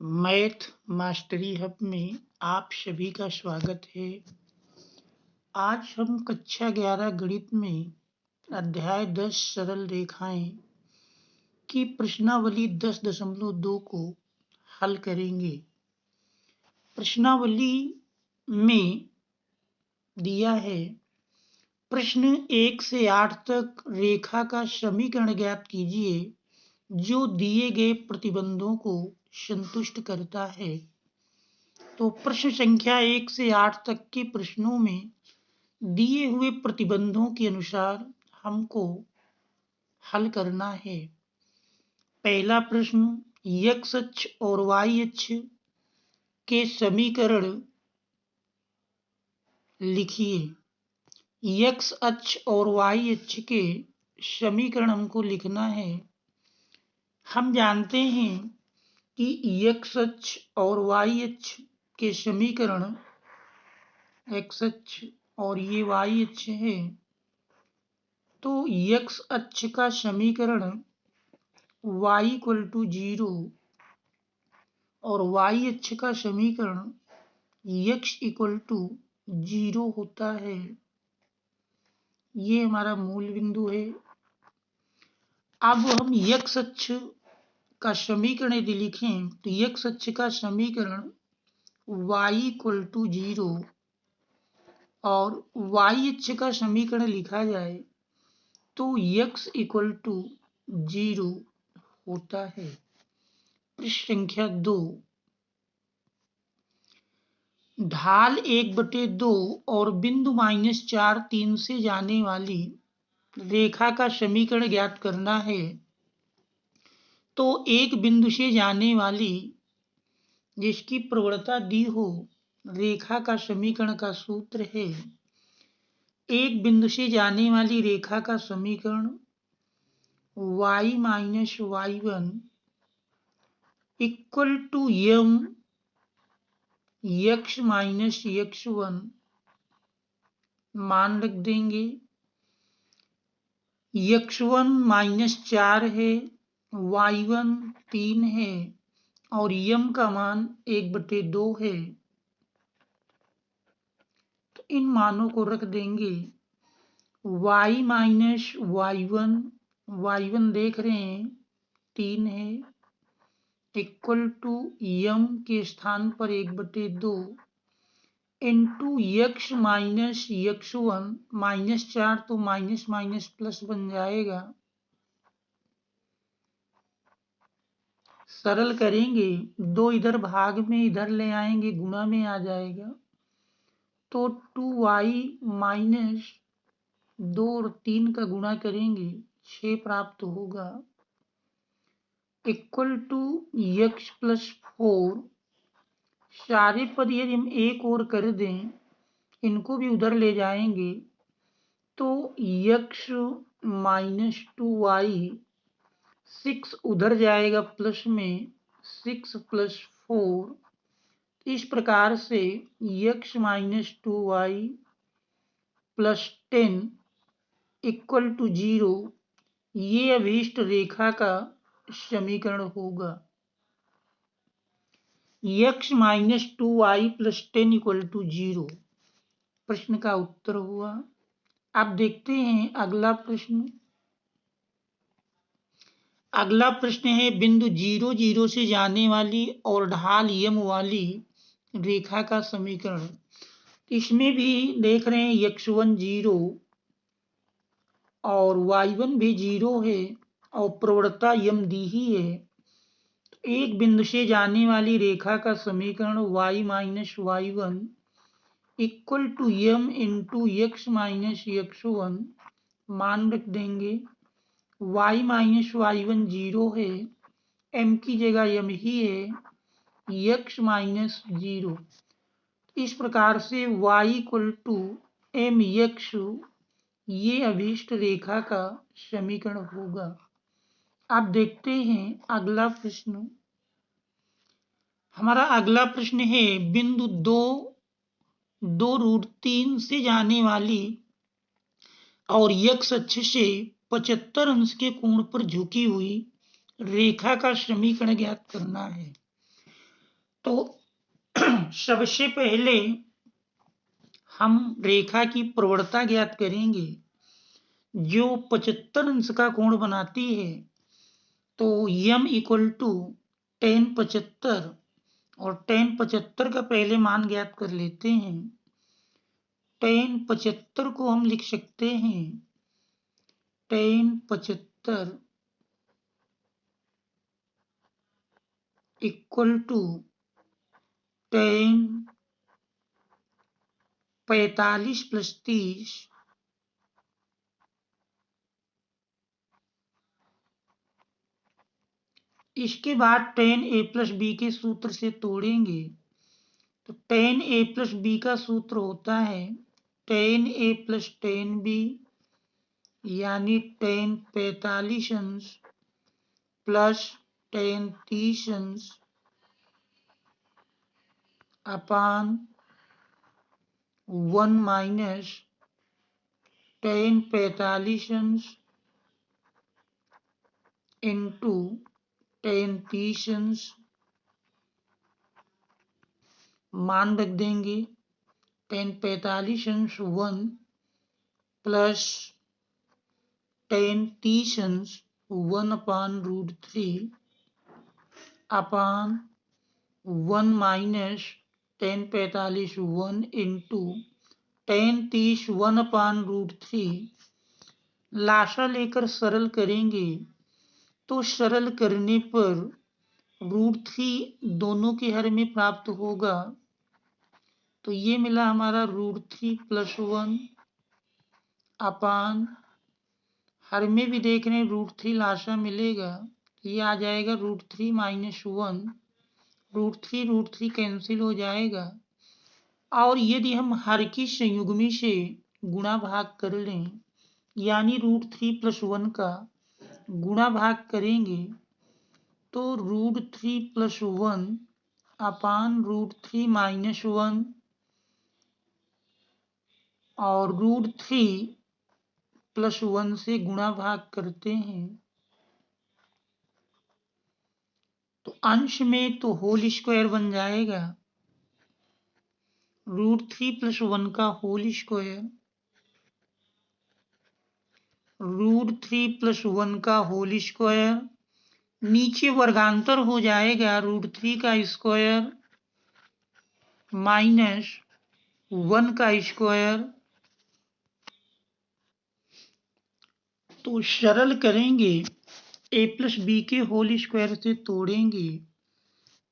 Math mastery hub में आप सभी का स्वागत है। आज हम कक्षा 11 गणित में अध्याय 10 सरल रेखाएं की प्रश्नावली 10.2 को हल करेंगे। प्रश्नावली में दिया है प्रश्न 1 से 8 तक रेखा का समीकरण ज्ञात कीजिए जो दिए गए प्रतिबंधों को संतुष्ट करता है। तो प्रश्न संख्या 1 से 8 तक के प्रश्नों में दिए हुए प्रतिबंधों के अनुसार हमको हल करना है। पहला प्रश्न, x अक्ष और y अक्ष के समीकरण लिखिए। x अक्ष और y अक्ष के समीकरण हमको लिखना है। हम जानते हैं कि x अक्ष और y अक्ष के समीकरण, x अक्ष और ये y अक्ष है, तो x अक्ष का समीकरण y = 0 और y अक्ष का समीकरण x = 0 होता है। ये हमारा मूल बिंदु है। अब हम x अक्ष का समीकरण यदि लिखें तो x अक्ष का समीकरण y = 0 और y अक्ष का समीकरण लिखा जाए तो x = 0 होता है। प्रश्न संख्या 2, ढाल 1/2 और बिंदु -4 3 से जाने वाली रेखा का समीकरण ज्ञात करना है। तो एक बिंदु से जाने वाली जिसकी प्रवणता दी हो रेखा का समीकरण का सूत्र है। एक बिंदु से जाने वाली रेखा का समीकरण y - y1 = m x - x1 मान रख देंगे। x1 -4 है, y1 3 है और m का मान 1/2 है। तो इन मानों को रख देंगे। y - y1 देख रहे हैं 3 है, = m के स्थान पर 1/2 इंटू x - x1 -4 तो माइनस माइनस प्लस बन जाएगा। सरल करेंगे, 2 इधर भाग में इधर ले आएंगे, गुणा में आ जाएगा। तो 2y - 2 और 3 का गुणा करेंगे 6 प्राप्त होगा, = x + 4। सारे पद यदि हम एक और कर दें, इनको भी उधर ले जाएंगे तो x - 2y 6 उधर जाएगा प्लस में, 6 + 4। इस प्रकार से x - 2y + 10 = 0 ये अभीष्ट रेखा का समीकरण होगा। x - 2y + 10 = 0 प्रश्न का उत्तर हुआ। अब देखते हैं अगला प्रश्न। अगला प्रश्न है बिंदु 0 0 से जाने वाली और ढाल m वाली रेखा का समीकरण। इसमें भी देख रहे हैं x1 0 और y1 भी 0 है और प्रवणता m दी ही है। एक बिंदु से जाने वाली रेखा का समीकरण y - y1 = m × x - x1 मान रख देंगे। y - y1 0 है, m की जगह m ही है, x - 0। इस प्रकार से y = mx ये अभीष्ट रेखा का समीकरण होगा। अब देखते हैं अगला प्रश्न। हमारा अगला प्रश्न है बिंदु 2√3 से जाने वाली और x अक्ष से 75 अंश के कोण पर झुकी हुई रेखा का समीकरण ज्ञात करना है। तो सबसे पहले हम रेखा की प्रवणता ज्ञात करेंगे जो 75 अंश का कोण बनाती है। तो m इक्वल टू tan 75 और tan 75 का पहले मान ज्ञात कर लेते हैं। tan 75 को हम लिख सकते हैं tan 75 equal to tan 45 plus 30 इसके बाद tan a प्लस बी के सूत्र से तोड़ेंगे। तो tan a प्लस बी का सूत्र होता है tan a plus tan b यानी tan 45 अंश प्लस tan 30 अंश अपान 1 माइनस tan 45 अंश इंटू tan 30 अंश। मान रख देंगे tan 45 अंश 1 प्लस tan 30 अंश 1/√3 अपान 1 माइनस tan 45 1 इंटू tan 30 1/√3। लाशा लेकर सरल करेंगे तो सरल करने पर √3 दोनों के हर में प्राप्त होगा। तो ये मिला हमारा √3 प्लस 1 अपान हर में भी देख रहे हैं √3 लाशा मिलेगा। ये आ जाएगा √3 माइनस 1 √3 कैंसिल हो जाएगा। और यदि हम हर की संयुग्मी से गुणा भाग कर लें यानी √3 प्लस 1 का गुणा भाग करेंगे तो √3 प्लस 1 अपान √3 माइनस 1 और √3 प्लस 1 से गुणा भाग करते हैं तो अंश में तो होल स्क्वायर बन जाएगा √3 प्लस 1 का होल स्क्वायर √3 प्लस 1 का होल स्क्वायर नीचे वर्गांतर हो जाएगा √3 का स्क्वायर माइनस 1 का स्क्वायर। तो सरल करेंगे a प्लस बी के होल स्क्वायर से तोड़ेंगे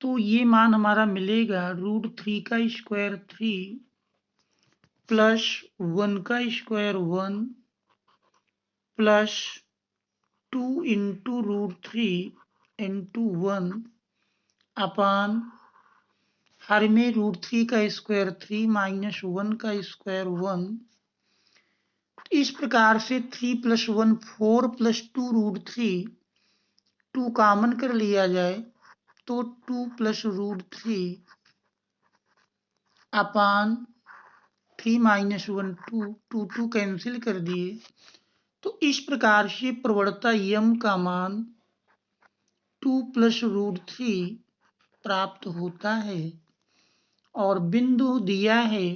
तो ये मान हमारा मिलेगा √3 का स्क्वायर 3 प्लस 1 का स्क्वायर 1 प्लस 2 इंटू √3 इंटू 1 अपान हर में √3 का स्क्वायर 3 माइनस 1 का स्क्वायर 1। इस प्रकार से 3 प्लस 1 4 प्लस 2 √3 2 कॉमन कर लिया जाए तो 2 प्लस √3 अपान 3 माइनस 1 2 कैंसिल कर दिए। तो इस प्रकार से प्रवणता m का मान 2 प्लस √3 प्राप्त होता है और बिंदु दिया है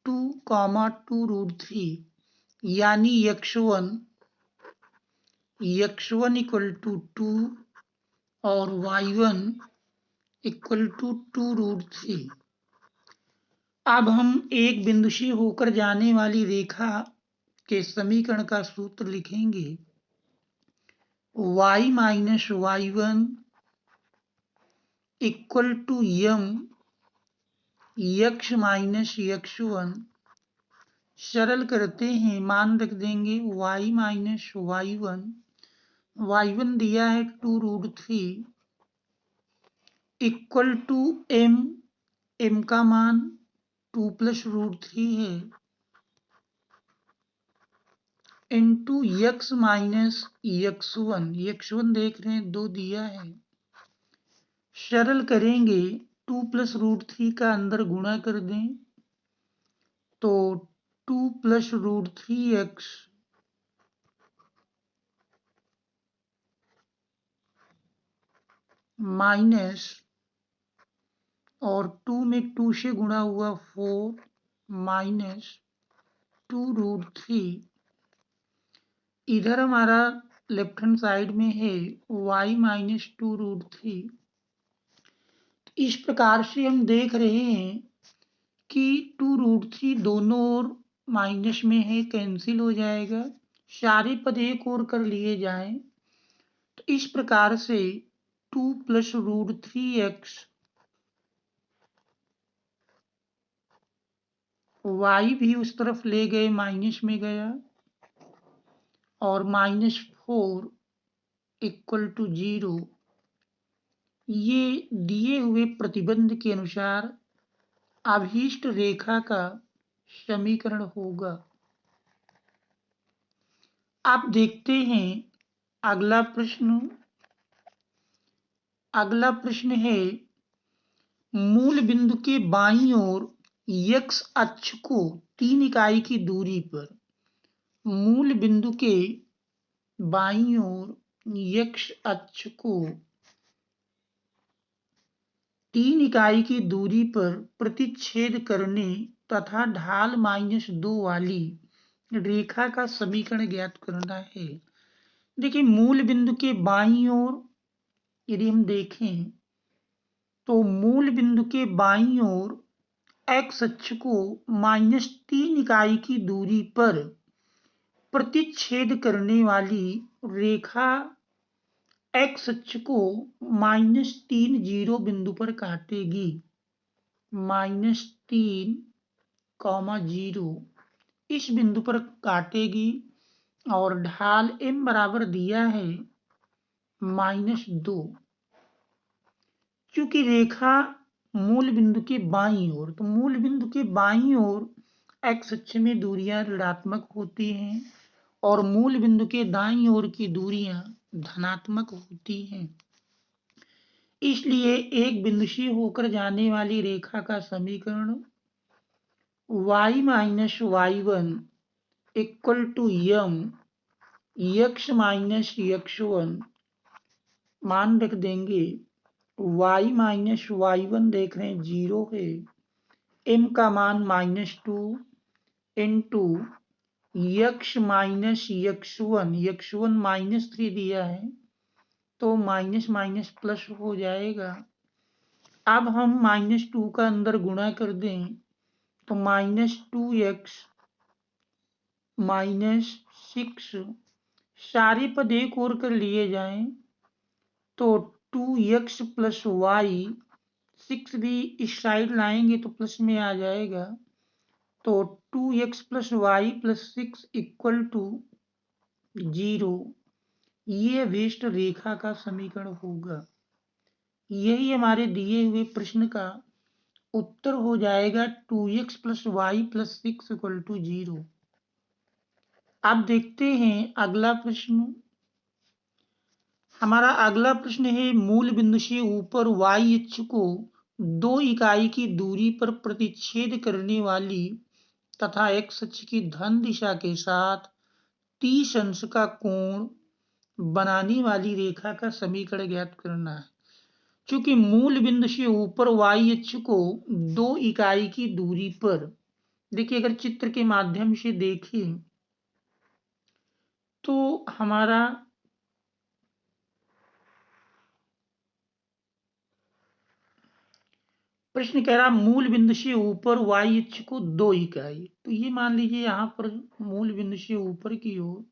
2,2√3 यानी x1 इक्वल टू 2 और y1 इक्वल टू 2√3। अब हम एक बिंदु से होकर जाने वाली रेखा के समीकरण का सूत्र लिखेंगे y minus y1 equal to m x minus x1। सरल करते हैं मान रख देंगे y माइनस y1 दिया है 2√3 इक्वल टू m का मान 2 प्लस √3 है इंटू x माइनस x1 देख रहे हैं 2 दिया है। सरल करेंगे 2 प्लस √3 का अंदर गुणा कर दें तो 2 प्लस √3x माइनस और 2 में 2 से गुणा हुआ 4 माइनस 2√3। इधर हमारा लेफ्ट हैंड साइड में है y माइनस 2√3। इस प्रकार से हम देख रहे हैं कि 2√3 दोनों ओर माइनस में है, कैंसिल हो जाएगा। सारे पद एक ओर कर लिए जाएं तो इस प्रकार से 2 प्लस √3x y भी उस तरफ ले गए, माइनस में गया, और -4 इक्वल टू 0। ये दिए हुए प्रतिबंध के अनुसार अभीष्ट रेखा का समीकरण होगा। आप देखते हैं अगला प्रश्न है मूल बिंदु के बाईं ओर x अक्ष को 3 इकाई की दूरी पर, मूल बिंदु के बाईं ओर x अक्ष को 3 इकाई की दूरी पर प्रतिच्छेद करने तथा ढाल -2 वाली रेखा का समीकरण ज्ञात करना है। देखिए, मूल बिंदु के बाईं ओर यदि हम देखें तो मूल बिंदु के बाईं ओर x अक्ष को -3 इकाई की दूरी पर प्रतिच्छेद करने वाली रेखा x अक्ष को -3 0 बिंदु पर काटेगी। -3, 0 इस बिंदु पर काटेगी और ढाल m बराबर दिया है -2। चूंकि रेखा मूल बिंदु के बाईं ओर, तो मूल बिंदु के बाईं ओर x अक्ष में दूरियां ऋणात्मक होती हैं और मूल बिंदु के दाईं ओर की दूरियां धनात्मक होती हैं। इसलिए एक बिंदु से होकर जाने वाली रेखा का समीकरण y minus y1 equal to m x minus x1 मान रख देंगे। y माइनस y1 देख रहे हैं 0 है, m का मान -2 इंटू x माइनस x1, -3 दिया है तो माइनस माइनस प्लस हो जाएगा। अब हम -2 का अंदर गुणा कर दें तो -2x -6, सारे पद एक ओर कर लिए जाएं तो 2x प्लस y, 6 भी इस साइड लाएंगे तो प्लस में आ जाएगा, तो 2x plus y plus 6 equal to 0। ये अभीष्ट रेखा का समीकरण होगा। यही हमारे दिए हुए प्रश्न का उत्तर हो जाएगा 2x plus y plus 6 equal to 0। अब देखते हैं अगला प्रश्न। हमारा अगला प्रश्न है मूल बिंदु से ऊपर y अक्ष को 2 इकाई की दूरी पर प्रतिच्छेद करने वाली तथा x अक्ष की धन दिशा के साथ 30 अंश का कोण बनाने वाली रेखा का समीकरण ज्ञात करना है। चूंकि मूल बिंदु से ऊपर y अक्ष को 2 इकाई की दूरी पर, देखिए अगर चित्र के माध्यम से देखें तो हमारा प्रश्न कह रहा मूल बिंदु से ऊपर y अक्ष को 2 इकाई, तो ये मान लीजिए यहाँ पर मूल बिंदु से ऊपर की ओर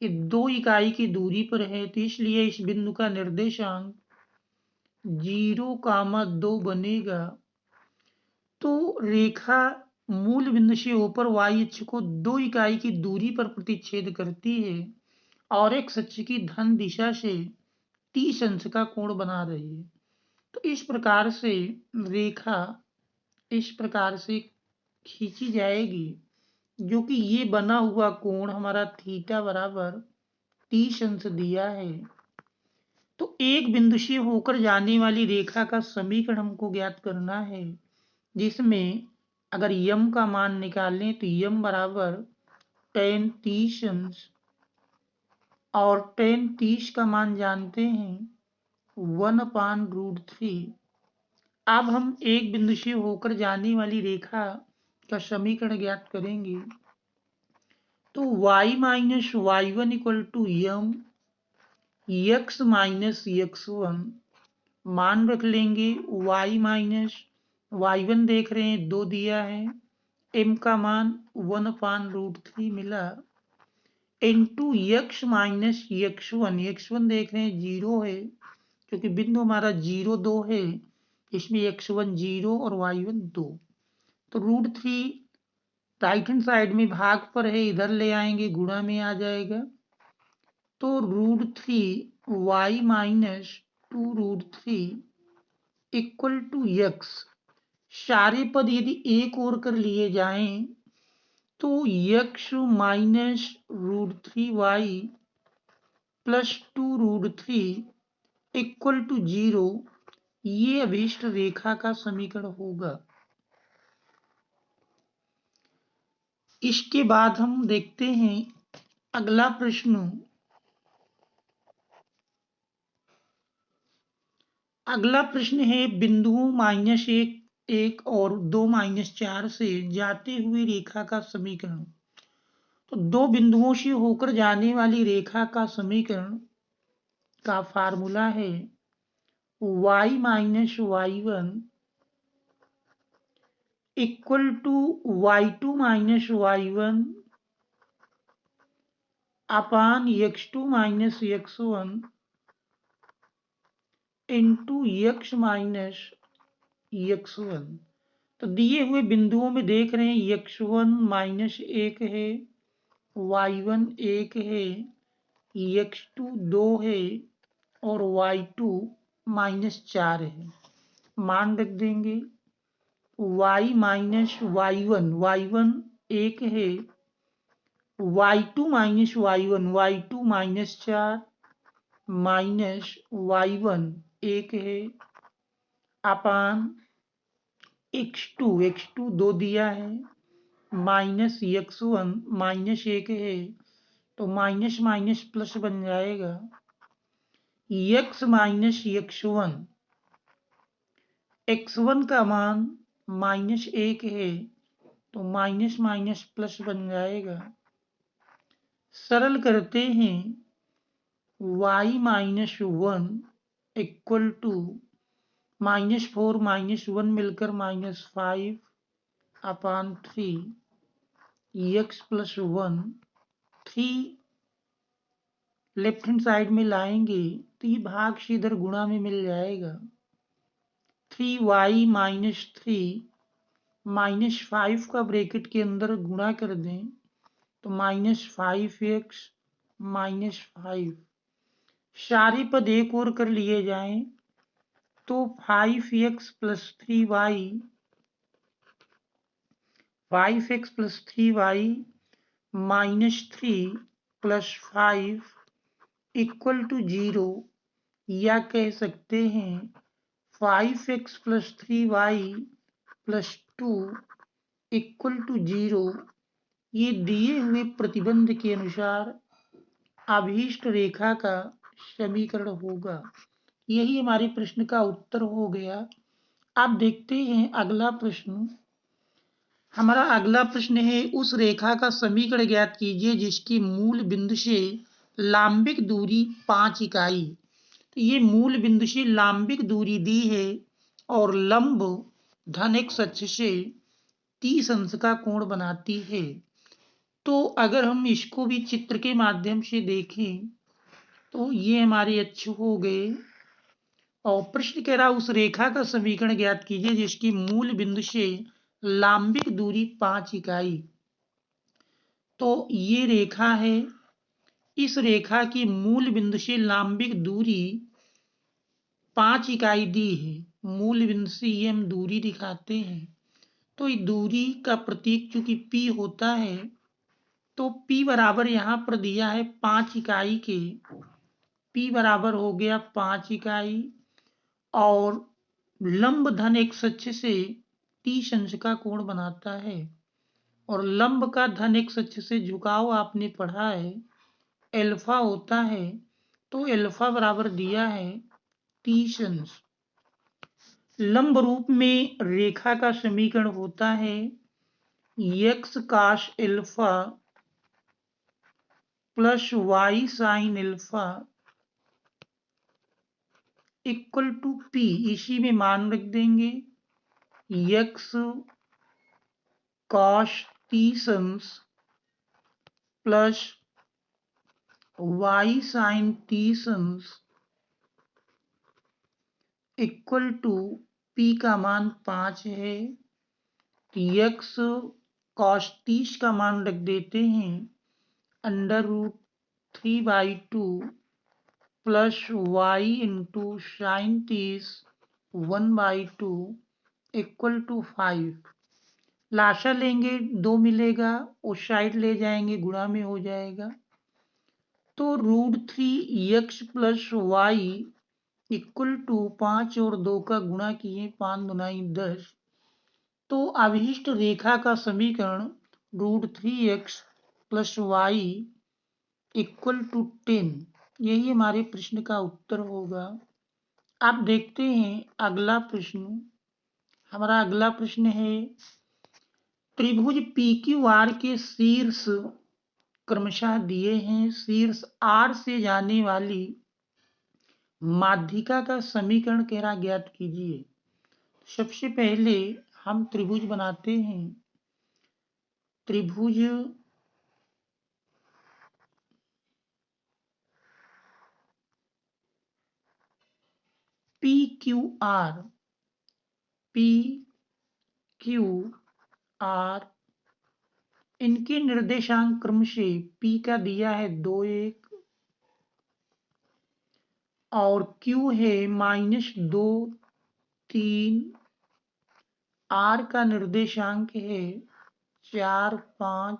ये 2 इकाई की दूरी पर है, तो इसलिए इस बिंदु का निर्देशांक 0, 2 बनेगा। तो रेखा मूल बिंदु से ऊपर y अक्ष को 2 इकाई की दूरी पर प्रतिच्छेद करती है और x अक्ष की धन दिशा से 30 अंश का कोण बना रही है। तो इस प्रकार से रेखा इस प्रकार से खींची जाएगी, जो कि ये बना हुआ कोण हमारा थीटा बराबर 30 अंश दिया है। तो एक बिंदु से होकर जाने वाली रेखा का समीकरण हमको ज्ञात करना है, जिसमें अगर यम का मान निकालें तो यम बराबर tan 30 अंश, और tan 30 का मान जानते हैं 1/√3। अब हम एक बिंदु से होकर जाने वाली रेखा का समीकरण ज्ञात करेंगे। तो y minus y one equal to m x minus x one, मान रख लेंगे y माइनस वाई वन देख रहे हैं 2 दिया है, m का मान 1/√3 मिला, into x minus x one देख रहे हैं 0 है, क्योंकि बिंदु हमारा 0 2 है, इसमें x1 0 और y1 2, तो √3 राइट हैंड साइड में भाग पर है, इधर ले आएंगे गुणा में आ जाएगा, तो √3 y minus 2√3 equal to x। सारे पद यदि एक और कर लिए जाएं तो x minus √3y plus 2√3 equal to 0, ये अभीष्ट रेखा का समीकरण होगा। इसके बाद हम देखते हैं अगला प्रश्न। अगला प्रश्न है बिंदुओं -1 और 2-4 से जाते हुए रेखा का समीकरण। तो दो बिंदुओं से होकर जाने वाली रेखा का समीकरण का फार्मूला है y minus y one equal to y2 minus y one upon x2 minus x1 into x minus x1। तो दिए हुए बिंदुओं में देख रहे हैं x1 -1 है, y1 1 है, x2 2 है और y2 -4 है। मान रख देंगे y माइनस वाई वन 1 है, y2 minus y1 -4 minus y1 1 है अपान x2 2 दिया है, माइनस x1 -1 है, तो माइनस माइनस प्लस बन जाएगा, x माइनस x1 का मान -1 है, तो माइनस माइनस प्लस बन जाएगा। सरल करते हैं y माइनस 1 इक्वल टू -4 -1 मिलकर -5 अपान 3 x plus 1, 3 left hand side में लाएंगे तो ये भाग से इधर गुणा में मिल जाएगा, 3y माइनस 3 -5 का ब्रैकेट के अंदर गुणा कर दें तो -5x -5, सारे पद एक और कर लिए जाएं तो 5x plus 3y -3 plus 5 equal to 0, या कह सकते हैं 5x plus 3y plus 2 equal to 0। ये दिए हुए प्रतिबंध के अनुसार अभीष्ट रेखा का समीकरण होगा। यही हमारे प्रश्न का उत्तर हो गया। अब देखते हैं अगला प्रश्न। हमारा अगला प्रश्न है उस रेखा का समीकरण ज्ञात कीजिए जिसकी मूल बिंदु से लांबिक दूरी 5 इकाई। तो ये मूल बिंदु से लांबिक दूरी दी है और लंब धन x अक्ष से 30 अंश का कोण बनाती है। तो अगर हम इसको भी चित्र के माध्यम से देखें तो ये हमारे अक्ष हो गए और प्रश्न कह रहा उस रेखा का समीकरण ज्ञात कीजिए जिसकी मूल बिंदु से लांबिक दूरी 5 इकाई। तो ये रेखा है, इस रेखा की मूल बिंदु से लांबिक दूरी 5 इकाई दी है। मूल बिंदु से ये हम दूरी दिखाते हैं, तो इस दूरी का प्रतीक चूंकि P होता है तो P बराबर यहाँ पर दिया है 5 इकाई के, P बराबर हो गया 5 इकाई और लंब धन x अक्ष से 30 अंश का कोण बनाता है और लंब का धन x अक्ष से झुकाव आपने पढ़ा है एल्फा होता है, तो एल्फा बराबर दिया है 30 अंश। लंब रूप में रेखा का समीकरण होता है x cos alpha plus y sin alpha equal to P। इसी में मान रख देंगे x cos t plus y sin t equal to P का मान 5 है। x cos 30 का मान रख देते हैं √3/2 plus y into sine 30 1/2 equal to 5। लाशा लेंगे 2 मिलेगा, उस साइड ले जाएंगे गुणा में हो जाएगा। तो √3x plus Y equal to 5 और 2 का गुणा किए 5 दूनी 10। तो अभिष्ट रेखा का समीकरण √3x plus Y equal to 10, यही हमारे प्रश्न का उत्तर होगा। आप देखते हैं अगला प्रश्न। हमारा अगला प्रश्न है त्रिभुज PQR के शीर्ष क्रमशः दिए हैं। शीर्ष R से जाने वाली माध्यिका का समीकरण कह रहा ज्ञात कीजिए। सबसे पहले हम त्रिभुज बनाते हैं। त्रिभुज PQR इनके निर्देशांक क्रम से P का दिया है 2 1 और Q है -2 3, R का निर्देशांक है 4 5।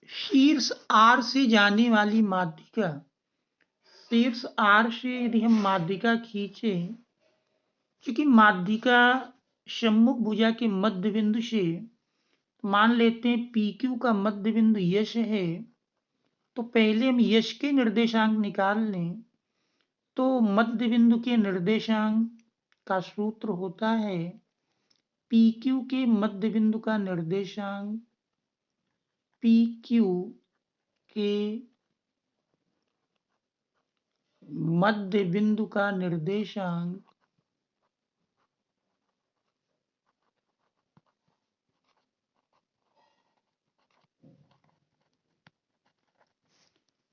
शीर्ष R से जाने वाली माध्यिका, शीर्ष R से यदि हम माध्यिका खींचे, क्योंकि माध्यिका सम्मुख भुजा के मध्य बिंदु से मान लेते हैं PQ का मध्य बिंदु यश है, तो पहले हम यश के निर्देशांक निकाल लें। तो मध्य बिंदु के निर्देशांक का सूत्र होता है PQ के मध्य बिंदु का निर्देशांक PQ के मध्य बिंदु का निर्देशांक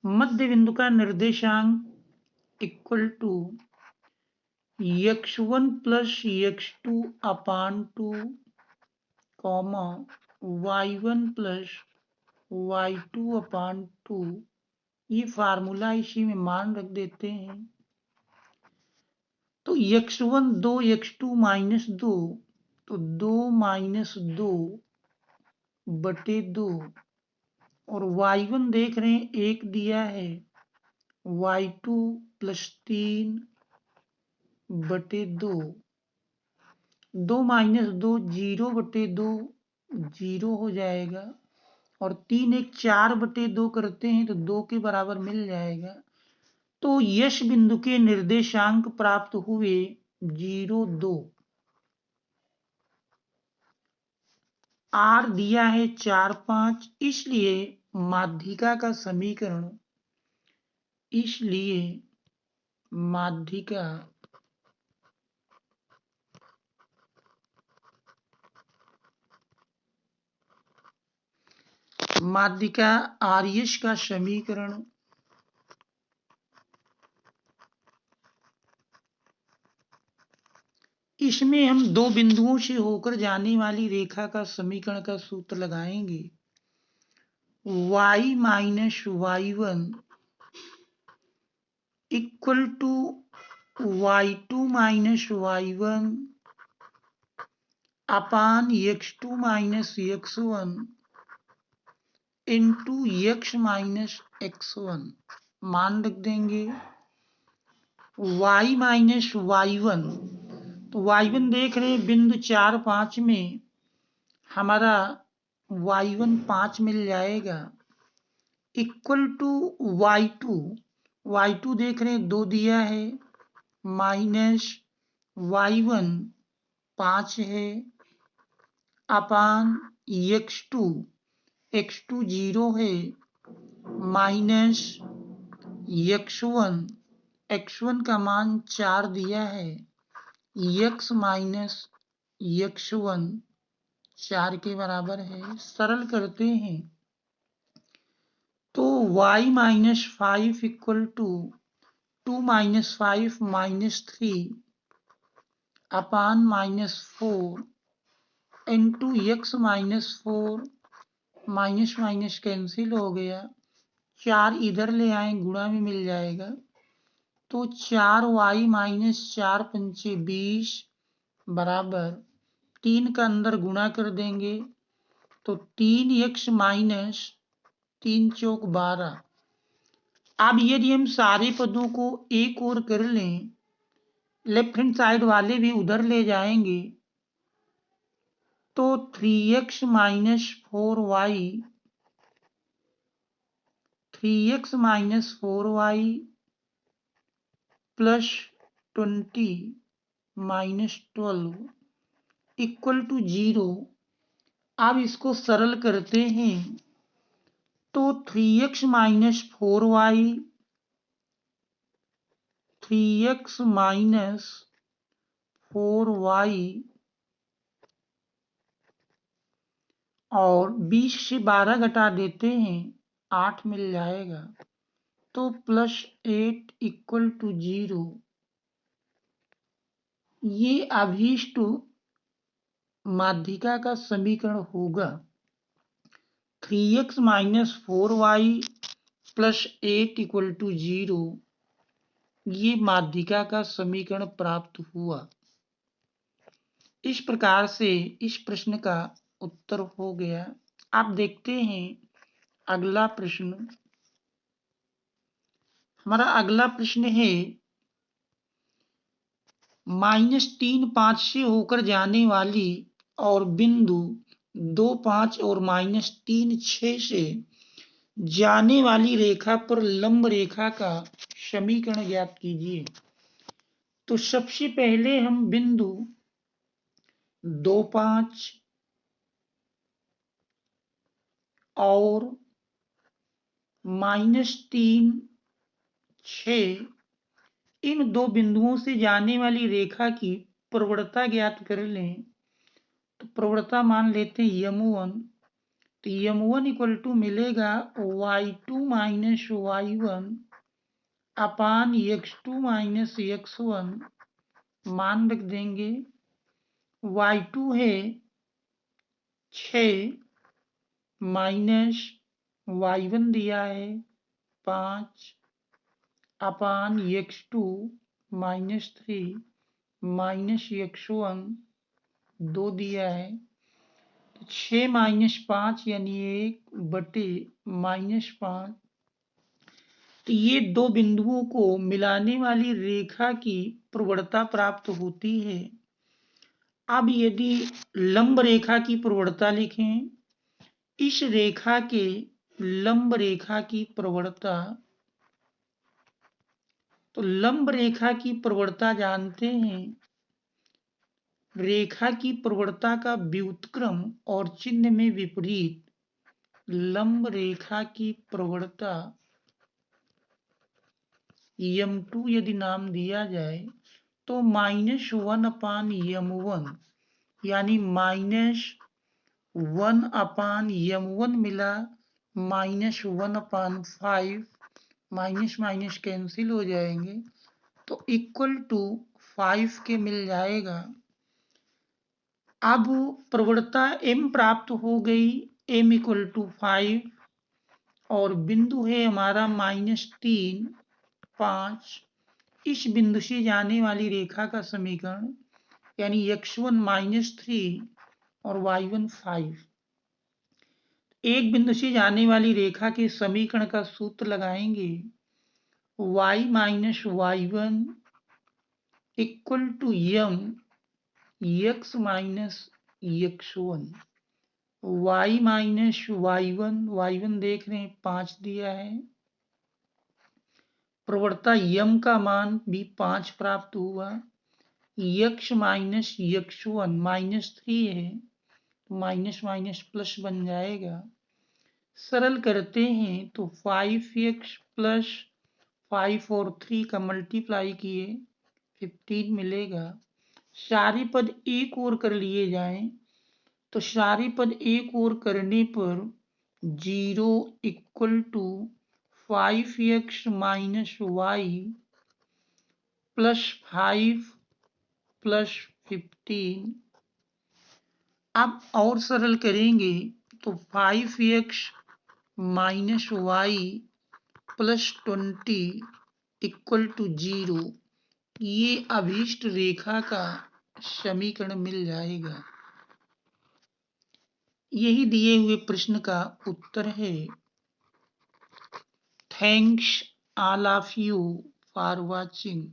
मध्य बिंदु का निर्देशांक equal to x1 plus x2 upon 2 comma y1 plus y2 upon 2। ये फार्मूला इसी में मान रख देते हैं। तो x1 2 x2 -2, तो 2 -2 बटे 2 और y1 देख रहे हैं 1 दिया है, y2 प्लस 3 बटे 2, 2 -2 0 बटे 2 0 हो जाएगा और 3 1 4 बटे 2 करते हैं तो 2 के बराबर मिल जाएगा। तो यश बिंदु के निर्देशांक प्राप्त हुए 0 2। R दिया है 4 5, इसलिए माध्यिका का समीकरण, इसलिए माध्यिका RS का समीकरण इसमें हम दो बिंदुओं से होकर जाने वाली रेखा का समीकरण का सूत्र लगाएंगे। y minus y1 equal to y2 minus y1 upon x2 minus x1 into x minus x1। मान रख देंगे y माइनस y1, तो y1 देख रहे हैं बिंदु 4 5 में हमारा y1 5 मिल जाएगा, इक्वल टू y2 देख रहे हैं 2 दिया है माइनस y1 5 है अपान x2 0 है माइनस x1 का मान 4 दिया है x माइनस x1 4 के बराबर है। सरल करते हैं तो y minus 5 equal to 2 minus 5 minus 3 upon minus 4 into x minus 4 minus minus cancel हो गया 4 इधर ले आए गुणा में मिल जाएगा तो 4y माइनस 4 पंचे 20 बराबर 3 का अंदर गुणा कर देंगे तो 3x माइनस 3 चौक 12। अब यदि हम सारे पदों को एक और कर लें लेफ्ट हैंड साइड वाले भी उधर ले जाएंगे तो 3x minus 4y 3x minus 4y plus 20 minus 12 equal to 0। अब इसको सरल करते हैं तो 3x minus 4y 3x minus 4y और 20 से 12 घटा देते हैं 8 मिल जाएगा तो प्लस 8 इक्वल टू 0। ये अभीष्ट माध्यिका का समीकरण होगा 3x minus 4y plus 8 equal to 0। ये माध्यिका का समीकरण प्राप्त हुआ। इस प्रकार से इस प्रश्न का उत्तर हो गया। आप देखते हैं अगला प्रश्न। हमारा अगला प्रश्न है -3 5 से होकर जाने वाली और बिंदु 2 5 और -3 6 से जाने वाली रेखा पर लंब रेखा का समीकरण ज्ञात कीजिए। तो सबसे पहले हम बिंदु 2 5 और -3 6 इन दो बिंदुओं से जाने वाली रेखा की प्रवणता ज्ञात कर लें। तो प्रवणता मान लेते हैं m1। तो m1 इक्वल टू मिलेगा y2 minus y1 upon x2 minus x1 मान रख देंगे। y2 है 6 माइनस y1 दिया है 5 अपान x2 माइनस 3 माइनस x1 2 दिया है तो 6 माइनस 5 यानी 1 बटे -5। तो ये दो बिंदुओं को मिलाने वाली रेखा की प्रवणता प्राप्त होती है। अब यदि लंब रेखा की प्रवणता लिखें, इस रेखा के लंब रेखा की प्रवणता, तो लंब रेखा की प्रवणता जानते हैं रेखा की प्रवणता का व्युत्क्रम और चिन्ह में विपरीत लंब रेखा की प्रवणता m2 यदि नाम दिया जाए तो -1 अपान m1 यानी -1 अपान m1 मिला -1 अपान 5 माइनस माइनस कैंसिल हो जाएंगे तो इक्वल टू 5 के मिल जाएगा। अब प्रवणता m प्राप्त हो गई m इक्वल टू 5 और बिंदु है हमारा -3 5। इस बिंदु से जाने वाली रेखा का समीकरण यानी x1 -3 और y1 5। एक बिंदु से जाने वाली रेखा के समीकरण का सूत्र लगाएंगे y minus y1 equal to m x minus x1। y minus y1 देख रहे हैं 5 दिया है प्रवणता यम का मान भी 5 प्राप्त हुआ। यक्ष माइनस यक्ष1 -3 है, माइनस माइनस प्लस बन जाएगा। सरल करते हैं तो 5x प्लस 5 और 3 का मल्टीप्लाई किए 15 मिलेगा। सारे पद एक ओर कर लिए जाएं तो सारे पद एक ओर करने पर 0 equal to 5x minus y plus 5 plus 15। अब और सरल करेंगे तो 5x minus y plus 20 equal to 0। ये अभीष्ट रेखा का समीकरण मिल जाएगा। यही दिए हुए प्रश्न का उत्तर है। Thanks all of you for watching.